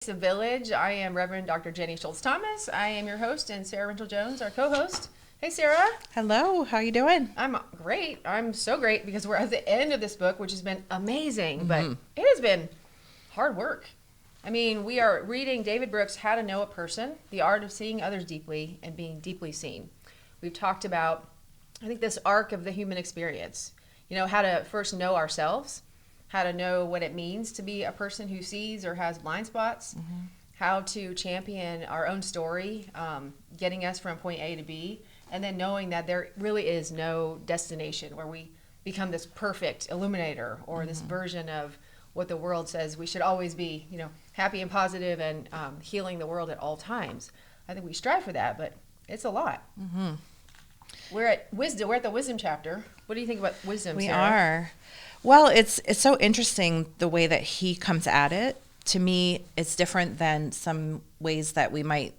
the village. I am Reverend Dr. Jenny Schultz-Thomas. I am your host, and Sarah Rental-Jones, our co-host. Hey, Sarah. Hello. How you doing? I'm great. I'm so great because we're at the end of this book, which has been amazing, but it has been hard work. I mean, we are reading David Brooks' How to Know a Person, The Art of Seeing Others Deeply and Being Deeply Seen. We've talked about, I think, this arc of the human experience. You know, how to first know ourselves, how to know what it means to be a person who sees or has blind spots, how to champion our own story, getting us from point A to B, and then knowing that there really is no destination where we become this perfect illuminator or this version of what the world says we should always be, you know, happy and positive and healing the world at all times. I think we strive for that, but it's a lot. We're at wisdom. We're at the wisdom chapter. What do you think about wisdom, We Sarah? are. Well, it's so interesting the way that he comes at it. To me, it's different than some ways that we might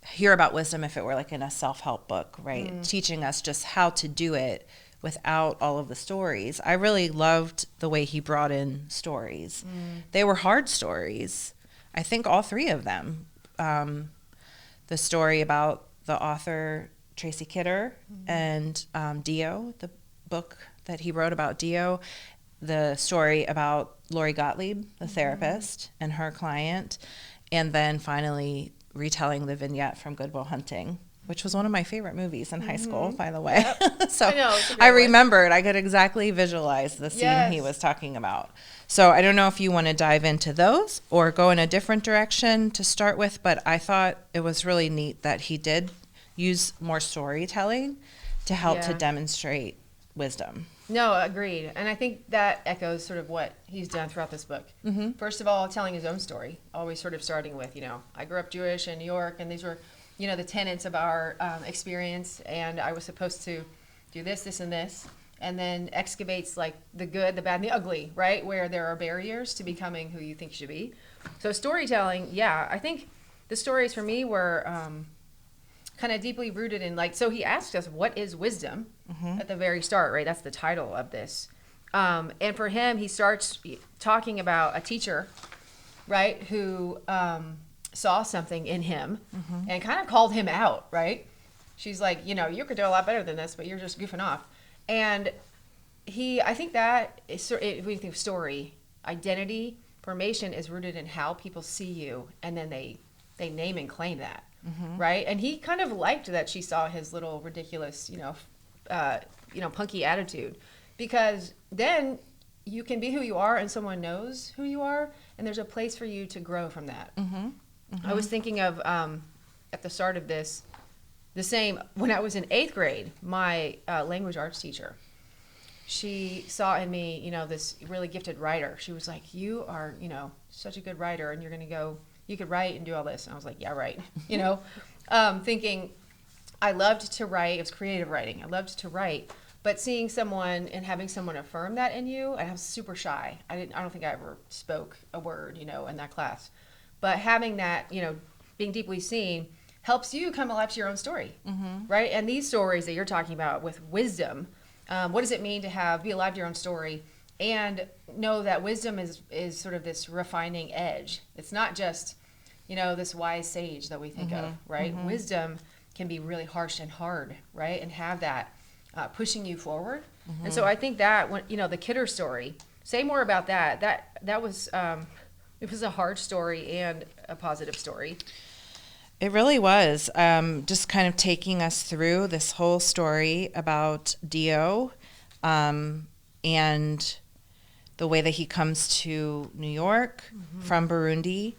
hear about wisdom if it were like in a self-help book, right? Teaching us just how to do it without all of the stories. I really loved the way he brought in stories. They were hard stories. I think all three of them. The story about the author Tracy Kidder and Dio, the book that he wrote about Dio, the story about Lori Gottlieb, the therapist, and her client, and then finally retelling the vignette from Good Will Hunting, which was one of my favorite movies in high school, by the way. So I know, it's a great I one. remembered, I could exactly visualize the scene he was talking about. So I don't know if you want to dive into those or go in a different direction to start with, but I thought it was really neat that he did use more storytelling to help to demonstrate wisdom. No, agreed. And I think that echoes sort of what he's done throughout this book. First of all, telling his own story, always sort of starting with, you know, I grew up Jewish in New York, and these were, you know, the tenets of our experience, and I was supposed to do this, this, and this, and then excavates like the good, the bad, and the ugly, right, where there are barriers to becoming who you think you should be. So storytelling, I think the stories for me were kind of deeply rooted in, like, so he asked us, what is wisdom at the very start, right? That's the title of this. And for him, he starts talking about a teacher, right, who saw something in him and kind of called him out, right? She's like, you know, you could do a lot better than this, but you're just goofing off. And I think that is, if we think of story, identity formation is rooted in how people see you, and then they name and claim that. Right, and he kind of liked that she saw his little ridiculous, punky attitude, because then you can be who you are, and someone knows who you are, and there's a place for you to grow from that. I was thinking of at the start of this, the same when I was in 8th grade, my language arts teacher, she saw in me, you know, this really gifted writer. She was like, "You are, you know, such a good writer, and you're going to go." You could write and do all this. And I was like, yeah, right. You know, thinking I loved to write. It was creative writing. I loved to write. But seeing someone and having someone affirm that in you, and I was super shy. I don't think I ever spoke a word, you know, in that class. But having that, you know, being deeply seen helps you come alive to your own story, right? And these stories that you're talking about with wisdom, what does it mean to be alive to your own story? And know that wisdom is sort of this refining edge. It's not just, you know, this wise sage that we think of, right? Wisdom can be really harsh and hard, right? And have that pushing you forward. And so I think that when, you know, the Kidder story, say more about that. That was it was a hard story and a positive story. It really was. Just kind of taking us through this whole story about Dio, and the way that he comes to New York from Burundi.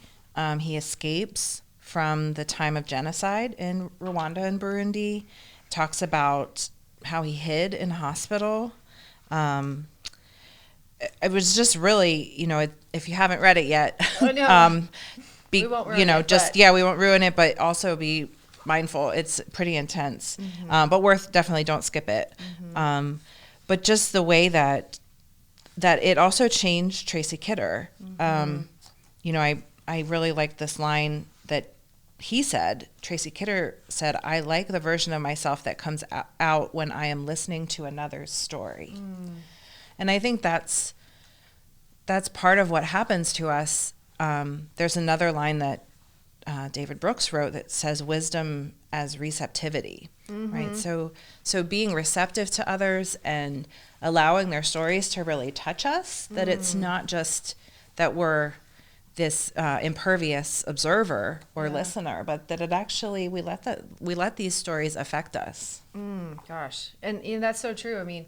He escapes from the time of genocide in Rwanda and Burundi. Talks about how he hid in a hospital. It was just really, you know, if you haven't read it yet, we won't ruin it, we won't ruin it, but also be mindful. It's pretty intense, but definitely don't skip it. But just the way that it also changed Tracy Kidder. You know, I really like this line that he said. Tracy Kidder said, "I like the version of myself that comes out when I am listening to another's story." And I think that's part of what happens to us there's another line that David Brooks wrote that says wisdom as receptivity, right? So being receptive to others and allowing their stories to really touch us, that it's not just that we're this impervious observer or listener, but that it actually, we let these stories affect us. Gosh. And that's so true. I mean,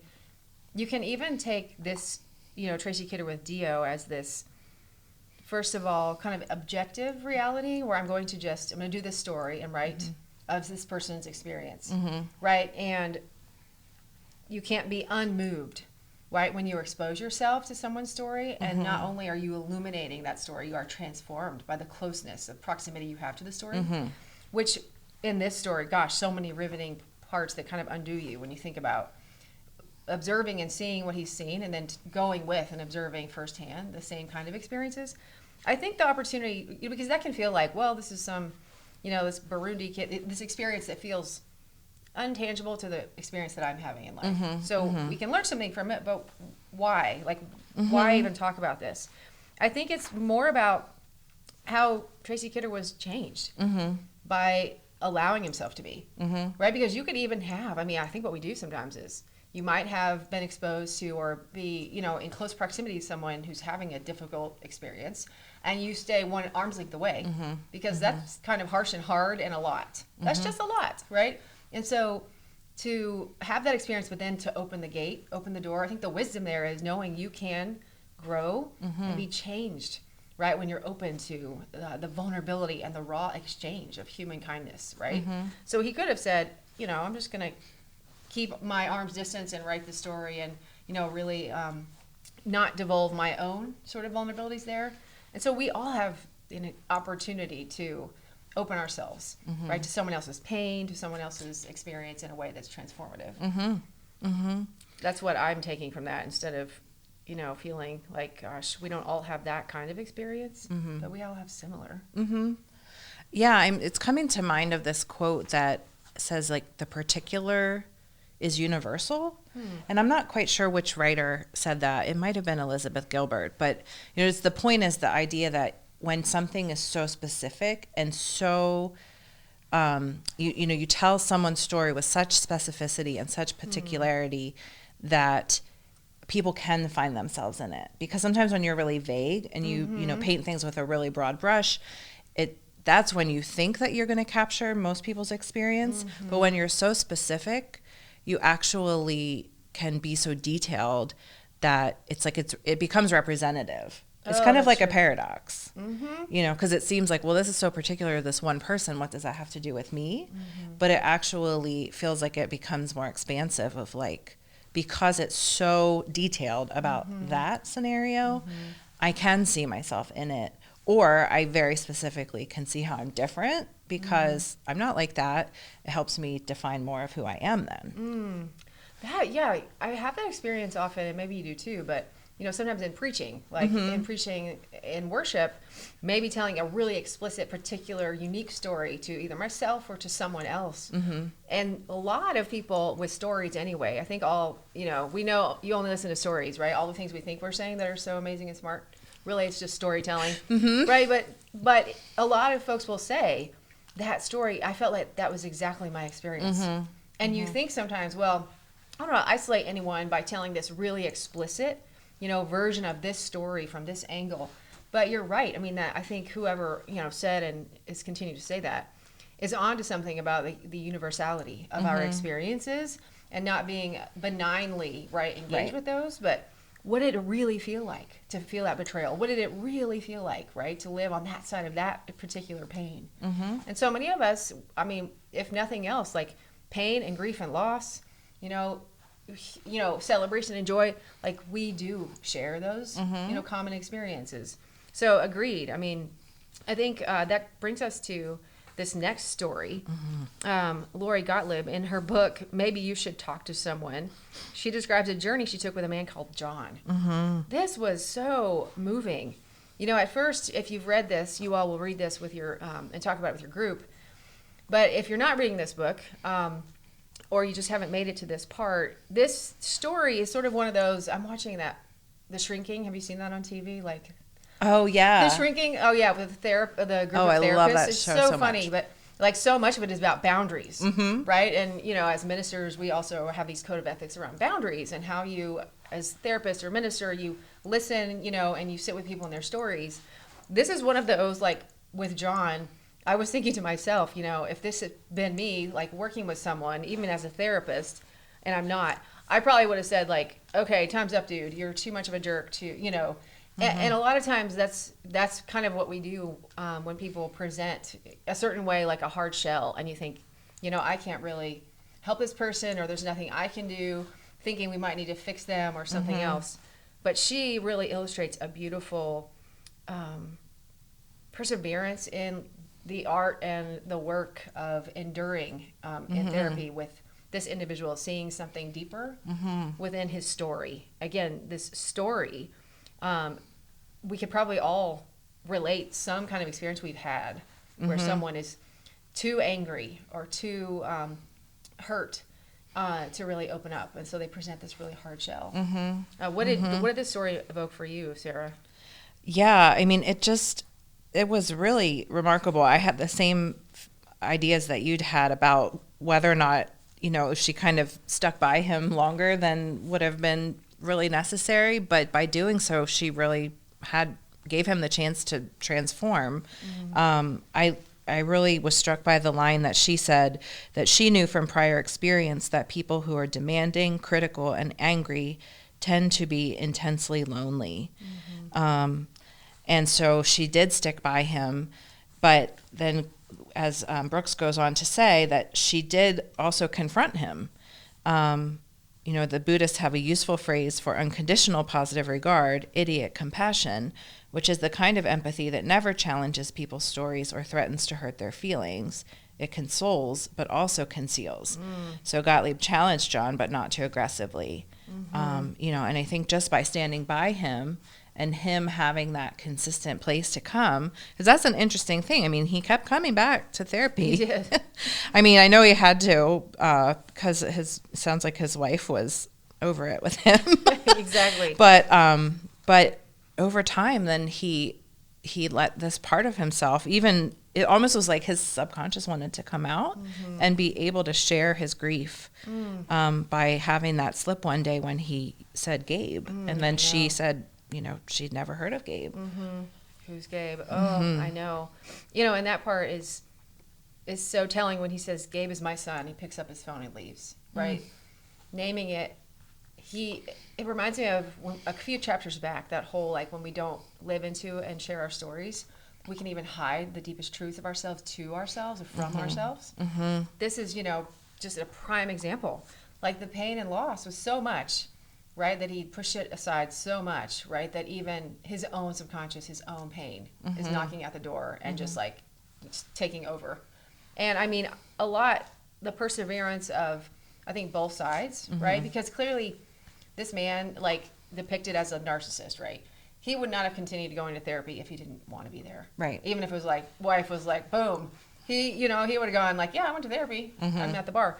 you can even take this, Tracy Kidder with Dio as this, first of all, kind of objective reality where I'm going to do this story and write of this person's experience, right? And you can't be unmoved, right? When you expose yourself to someone's story, and not only are you illuminating that story, you are transformed by the closeness, the proximity you have to the story, which in this story, gosh, so many riveting parts that kind of undo you when you think about observing and seeing what he's seen and then going with and observing firsthand the same kind of experiences. I think the opportunity, because that can feel like, well, this is some, this Burundi kid, this experience that feels untangible to the experience that I'm having in life. So we can learn something from it, but why? Like, why even talk about this? I think it's more about how Tracy Kidder was changed by allowing himself to be, right? Because you could even have, I think what we do sometimes is you might have been exposed to or be, in close proximity to someone who's having a difficult experience, and you stay one arm's length away because that's kind of harsh and hard and a lot. That's just a lot, right? And so to have that experience, but then to open the gate, open the door, I think the wisdom there is knowing you can grow and be changed, right? When you're open to the vulnerability and the raw exchange of human kindness, right? So he could have said, I'm just going to keep my arm's distance and write the story and, really not divulge my own sort of vulnerabilities there. And so we all have an opportunity to open ourselves, right, to someone else's pain, to someone else's experience in a way that's transformative. That's what I'm taking from that, instead of, feeling like, gosh, we don't all have that kind of experience, but we all have similar. Yeah, it's coming to mind of this quote that says, like, the particular is universal. And I'm not quite sure which writer said that. It might have been Elizabeth Gilbert, but it's the point is the idea that when something is so specific and so you tell someone's story with such specificity and such particularity that people can find themselves in it. Because sometimes when you're really vague and you paint things with a really broad brush, that's when you think that you're going to capture most people's experience. But when you're so specific, you actually can be so detailed that it becomes representative. It's kind of like a paradox, because it seems like, well, this is so particular to this one person. What does that have to do with me? But it actually feels like it becomes more expansive of, like, because it's so detailed about that scenario, I can see myself in it. Or I very specifically can see how I'm different because I'm not like that. It helps me define more of who I am then. I have that experience often, and maybe you do too, but sometimes in preaching, like in preaching in worship, maybe telling a really explicit, particular, unique story to either myself or to someone else. And a lot of people with stories anyway, I think we know you only listen to stories, right? All the things we think we're saying that are so amazing and smart. Really, it's just storytelling, right? But a lot of folks will say, that story, I felt like that was exactly my experience. And you think sometimes, well, I don't want to isolate anyone by telling this really explicit, version of this story from this angle. But you're right. I think whoever, said and is continuing to say that is onto something about the universality of our experiences and not being benignly, engaged with those, but what did it really feel like to feel that betrayal? What did it really feel like, right, to live on that side of that particular pain? And so many of us, if nothing else, like pain and grief and loss, celebration and joy, like we do share those, common experiences. So agreed. I think that brings us to this next story. Lori Gottlieb, in her book, Maybe You Should Talk to Someone, she describes a journey she took with a man called John. This was so moving. At first, if you've read this, you all will read this with your, and talk about it with your group. But if you're not reading this book, or you just haven't made it to this part, this story is sort of one of those, I'm watching The Shrinking. Have you seen that on TV? Oh yeah. The shrinking. Oh yeah, with the group of I therapists. love that It's show so so funny, much. but like so much of it is about boundaries, right? And as ministers, we also have these code of ethics around boundaries and how you, as therapist or minister, you listen, and you sit with people in their stories. This is one of those, like with John. I was thinking to myself, if this had been me, like working with someone, even as a therapist, and I'm not, I probably would have said like, okay, time's up, dude. You're too much of a jerk to. And a lot of times that's kind of what we do when people present a certain way, like a hard shell, and you think, I can't really help this person, or there's nothing I can do, thinking we might need to fix them or something else. But she really illustrates a beautiful perseverance in the art and the work of enduring in therapy with this individual, seeing something deeper within his story. Again, this story, we could probably all relate some kind of experience we've had where someone is too angry or too hurt to really open up, and so they present this really hard shell. What did this story evoke for you, Sarah? Yeah, I mean, it was really remarkable. I had the same ideas that you'd had about whether or not, she kind of stuck by him longer than would have been really necessary. But by doing so, she really gave him the chance to transform. I really was struck by the line that she said that she knew from prior experience that people who are demanding, critical, and angry tend to be intensely lonely. And so she did stick by him, but then as Brooks goes on to say that she did also confront him. The Buddhists have a useful phrase for unconditional positive regard, idiot compassion, which is the kind of empathy that never challenges people's stories or threatens to hurt their feelings. It consoles, but also conceals. So Gottlieb challenged John, but not too aggressively. And I think just by standing by him and him having that consistent place to come, because that's an interesting thing. I mean, he kept coming back to therapy. He did. I mean, I know he had to, because sounds like his wife was over it with him. Exactly. But over time, then he let this part of himself, even it almost was like his subconscious wanted to come out and be able to share his grief by having that slip one day when he said Gabe, and then she said, she'd never heard of Gabe. Who's Gabe? Oh, I know. And that part is so telling when he says, Gabe is my son. He picks up his phone and leaves, right? Naming it. It reminds me of a few chapters back, that whole, like, when we don't live into and share our stories, we can even hide the deepest truth of ourselves to ourselves or from ourselves. This is, just a prime example. Like, the pain and loss was so much, right, that he pushed it aside so much, right, that even his own subconscious, his own pain is knocking at the door and just like taking over. And I mean, the perseverance of, I think, both sides, right, because clearly this man, like, depicted as a narcissist, right, he would not have continued going to therapy if he didn't want to be there, right? Even if it was like, wife was like, boom, he would have gone like, yeah, I went to therapy, I'm at the bar,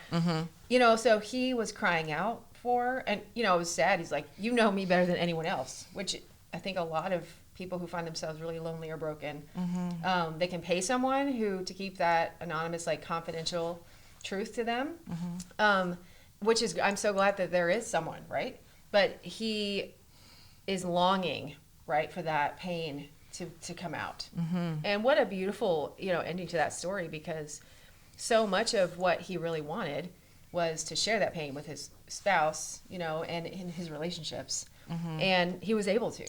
so he was crying out for, and it was sad. He's like, you know me better than anyone else, which I think a lot of people who find themselves really lonely or broken, they can pay someone to keep that anonymous, like, confidential truth to them, which is, I'm so glad that there is someone, right? But he is longing, right, for that pain to come out. And what a beautiful, ending to that story, because so much of what he really wanted was to share that pain with his spouse, and in his relationships. And he was able to,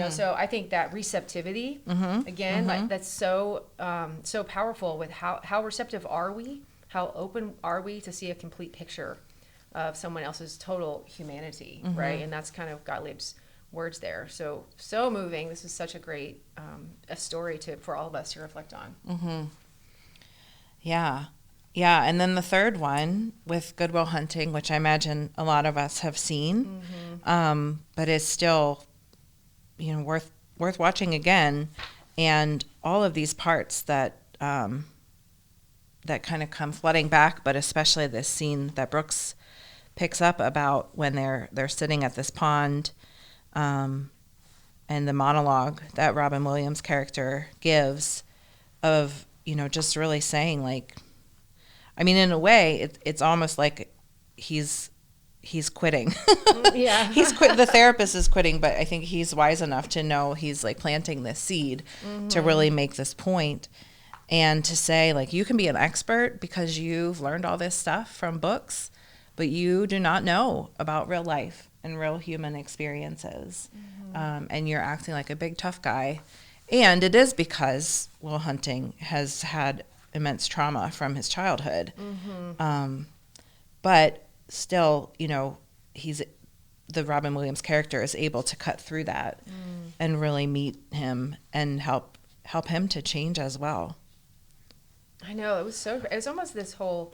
so I think that receptivity, again, like, that's so powerful with how receptive are we? How open are we to see a complete picture of someone else's total humanity, right? And that's kind of Gottlieb's words there. So moving. This is such a great a story for all of us to reflect on. Yeah, and then the third one with Good Will Hunting, which I imagine a lot of us have seen, but is still, worth watching again. And all of these parts that kind of come flooding back, but especially this scene that Brooks picks up about when they're sitting at this pond, and the monologue that Robin Williams' character gives of, just really saying, like, I mean, in a way, it's almost like he's quitting. Yeah. The therapist is quitting, but I think he's wise enough to know he's like planting this seed to really make this point and to say, like, you can be an expert because you've learned all this stuff from books, but you do not know about real life and real human experiences. And you're acting like a big tough guy. And it is because Will Hunting has had immense trauma from his childhood. But still, the Robin Williams character is able to cut through that and really meet him and help him to change as well. I know, it was almost this whole,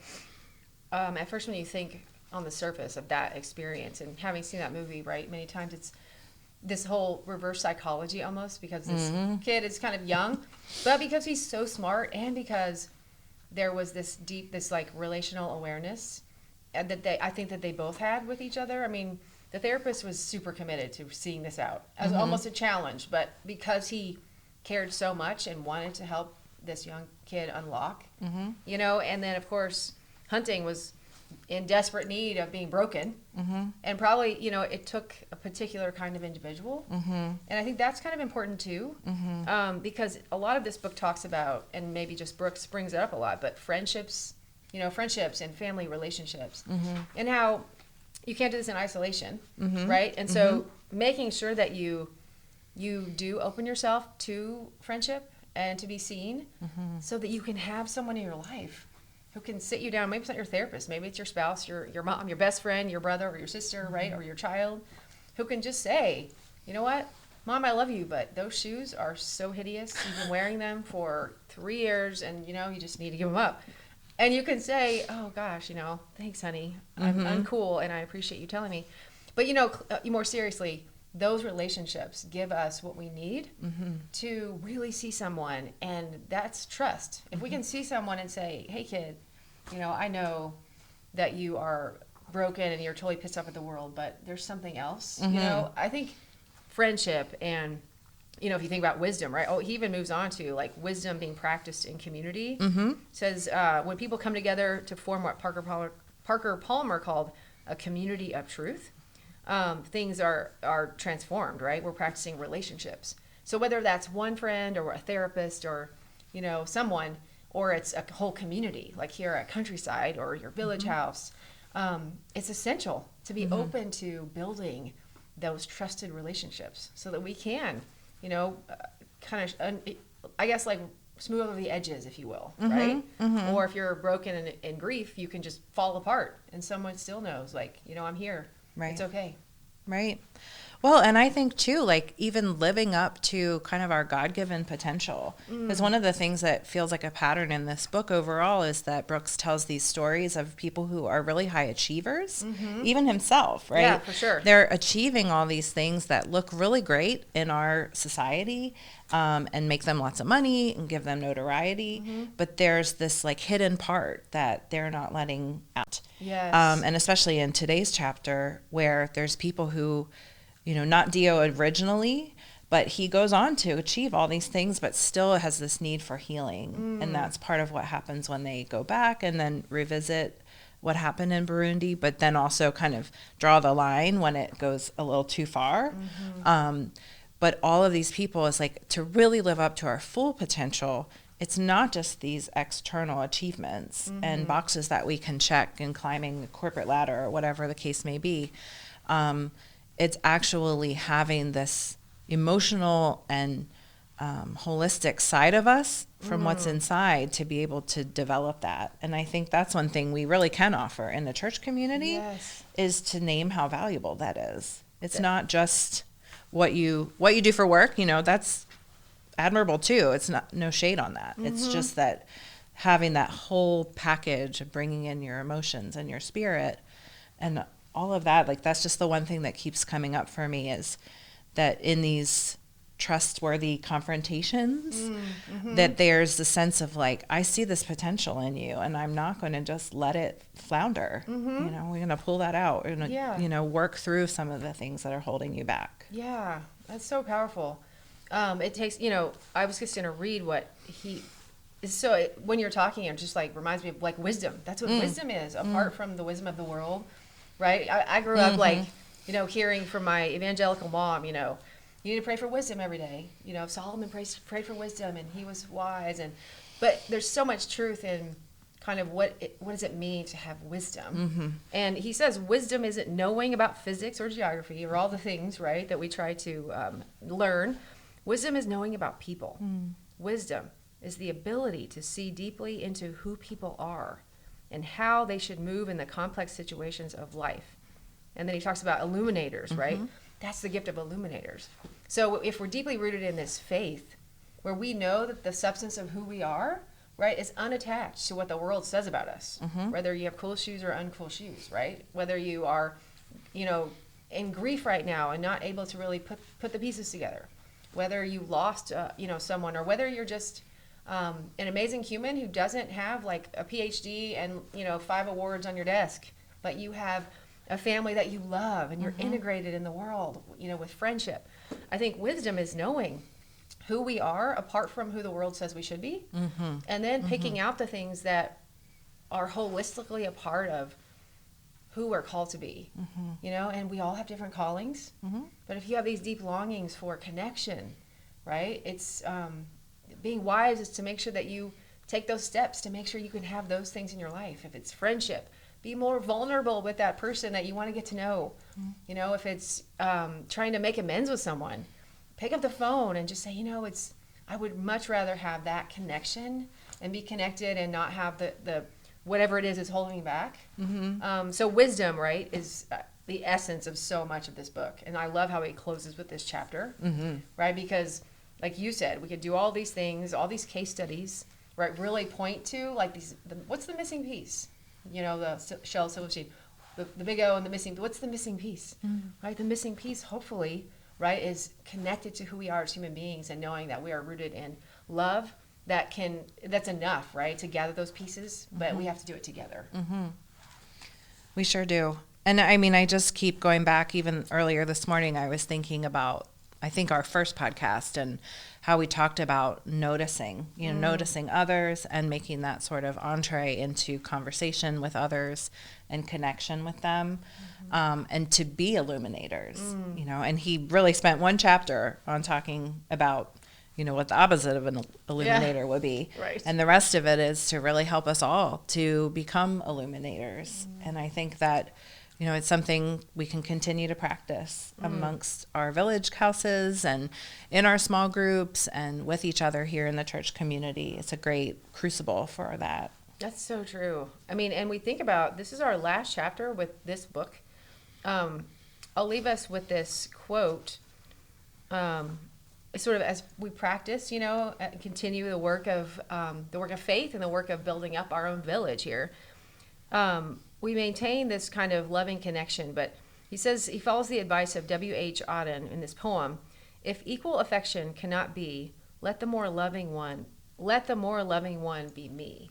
at first when you think on the surface of that experience and having seen that movie, right, many times, it's this whole reverse psychology almost, because this kid is kind of young, but because he's so smart and because there was this like relational awareness that I think that they both had with each other. I mean, the therapist was super committed to seeing this out as almost a challenge, but because he cared so much and wanted to help this young kid unlock, and then of course Hunting was in desperate need of being broken, and probably it took a particular kind of individual, and I think that's kind of important too, because a lot of this book talks about, and maybe just Brooks brings it up a lot, but friendships and family relationships, and how you can't do this in isolation, right? And so making sure that you do open yourself to friendship and to be seen, so that you can have someone in your life who can sit you down. Maybe it's not your therapist, maybe it's your spouse, your mom, your best friend, your brother or your sister, right? Or your child, who can just say, you know what, Mom, I love you, but those shoes are so hideous. You've been wearing them for 3 years and you just need to give them up. And you can say, oh gosh, thanks honey, I'm cool and I appreciate you telling me. But more seriously, those relationships give us what we need to really see someone, and that's trust. If we can see someone and say, hey kid, I know that you are broken and you're totally pissed off at the world, but there's something else. I think friendship and if you think about wisdom, right? Oh, he even moves on to like wisdom being practiced in community. Says when people come together to form what Parker Palmer called a community of truth, things are transformed, right? We're practicing relationships. So whether that's one friend or a therapist or, someone, or it's a whole community, like here at Countryside or your village house, it's essential to be open to building those trusted relationships so that we can, kind of, I guess, like smooth over the edges, if you will, right? Or if you're broken in grief, you can just fall apart and someone still knows, like, I'm here. Right. It's okay. Right. Well, and I think too, like even living up to kind of our God-given potential, because one of the things that feels like a pattern in this book overall is that Brooks tells these stories of people who are really high achievers, even himself, right? Yeah, for sure. They're achieving all these things that look really great in our society, and make them lots of money and give them notoriety. But there's this like hidden part that they're not letting out. Yes. And especially in today's chapter where there's people who, not Dio originally, but he goes on to achieve all these things, but still has this need for healing. And that's part of what happens when they go back and then revisit what happened in Burundi, but then also kind of draw the line when it goes a little too far. But all of these people is like to really live up to our full potential. It's not just these external achievements and boxes that we can check in climbing the corporate ladder or whatever the case may be. It's actually having this emotional and holistic side of us from what's inside to be able to develop that. And I think that's one thing we really can offer in the church community is to name how valuable that is. It's not just what you do for work, that's admirable too. It's no shade on that. It's just that having that whole package of bringing in your emotions and your spirit and all of that, like that's just the one thing that keeps coming up for me is that in these trustworthy confrontations that there's the sense of like, I see this potential in you and I'm not going to just let it flounder. We're going to pull that out. We're going to, work through some of the things that are holding you back. Yeah. That's so powerful. It takes, I was just going to read what when you're talking, it just like reminds me of like wisdom. That's what wisdom is, apart from the wisdom of the world, right? I grew up like, hearing from my evangelical mom, you need to pray for wisdom every day. Solomon prayed for wisdom and he was wise. But there's so much truth in kind of what does it mean to have wisdom. And he says wisdom isn't knowing about physics or geography or all the things, right, that we try to learn. Wisdom is knowing about people. Wisdom is the ability to see deeply into who people are and how they should move in the complex situations of life. And then he talks about illuminators, right? That's the gift of illuminators. So if we're deeply rooted in this faith, where we know that the substance of who we are, right, is unattached to what the world says about us, whether you have cool shoes or uncool shoes, right? Whether you are, in grief right now and not able to really put the pieces together, whether you lost, someone, or whether you're just an amazing human who doesn't have like a PhD and, 5 awards on your desk, but you have a family that you love and you're integrated in the world, with friendship. I think wisdom is knowing who we are apart from who the world says we should be, and then picking out the things that are holistically a part of who we're called to be, and we all have different callings, but if you have these deep longings for connection, right, it's being wise is to make sure that you take those steps to make sure you can have those things in your life. If it's friendship, be more vulnerable with that person that you want to get to know. If it's trying to make amends with someone, pick up the phone and just say, I would much rather have that connection and be connected and not have the whatever it is holding me back. So wisdom, right, is the essence of so much of this book. And I love how he closes with this chapter, right? Because like you said, we could do all these things, all these case studies, right, really point to like what's the missing piece? The shell, silver sheet, the big O and the missing, what's the missing piece, right? The missing piece, hopefully, right, is connected to who we are as human beings and knowing that we are rooted in love that's enough, right, to gather those pieces, but we have to do it together. We sure do. And I mean, I just keep going back. Even earlier this morning, I was thinking about, I think, our first podcast and how we talked about noticing, noticing others and making that sort of entree into conversation with others and connection with them, and to be illuminators, and he really spent one chapter on talking about, what the opposite of an illuminator would be. Right. And the rest of it is to really help us all to become illuminators. And I think that, it's something we can continue to practice amongst our village houses and in our small groups and with each other here in the church community. It's a great crucible for that. That's so true. I mean, and we think about, this is our last chapter with this book. I'll leave us with this quote, sort of as we practice, continue the work of faith and the work of building up our own village here. We maintain this kind of loving connection, but he says, he follows the advice of W.H. Auden in this poem. If equal affection cannot be, let the more loving one be me.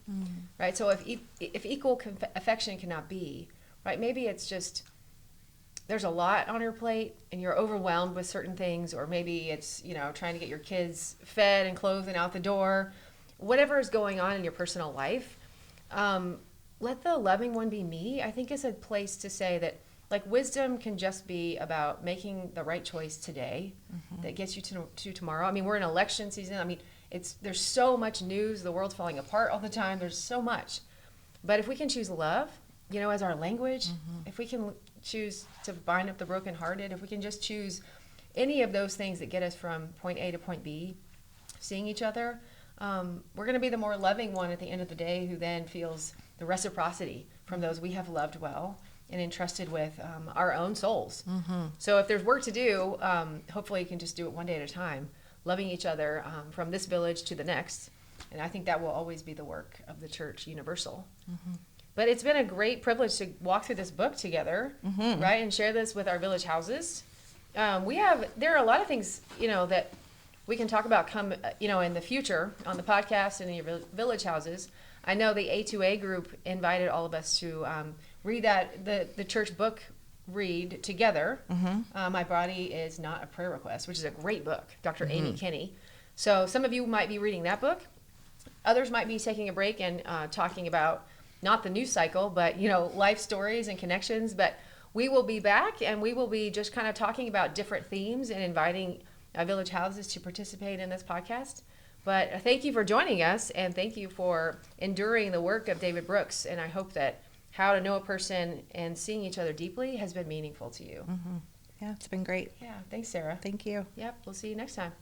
Right? So if equal affection cannot be, right, maybe it's just, there's a lot on your plate and you're overwhelmed with certain things, or maybe it's, trying to get your kids fed and clothed and out the door, whatever is going on in your personal life. Let the loving one be me, I think, is a place to say that, like, wisdom can just be about making the right choice today that gets you to tomorrow. I mean, we're in election season. I mean, there's so much news. The world's falling apart all the time. There's so much. But if we can choose love, as our language, if we can choose to bind up the brokenhearted, if we can just choose any of those things that get us from point A to point B, seeing each other, we're going to be the more loving one at the end of the day, who then feels the reciprocity from those we have loved well and entrusted with our own souls. So if there's work to do, hopefully you can just do it one day at a time, loving each other from this village to the next. And I think that will always be the work of the church universal. But it's been a great privilege to walk through this book together, right, and share this with our village houses. There are a lot of things, that we can talk about in the future on the podcast and in your village houses. I know the A2A group invited all of us to read the church book read together, My Body Is Not a Prayer Request, which is a great book, Dr. Amy Kinney. So some of you might be reading that book. Others might be taking a break and talking about not the news cycle, but, life stories and connections. But we will be back, and we will be just kind of talking about different themes and inviting Village Houses to participate in this podcast. But thank you for joining us, and thank you for enduring the work of David Brooks. And I hope that How to Know a Person and Seeing Each Other Deeply has been meaningful to you. Yeah, it's been great. Yeah, thanks, Sarah. Thank you. Yep, we'll see you next time.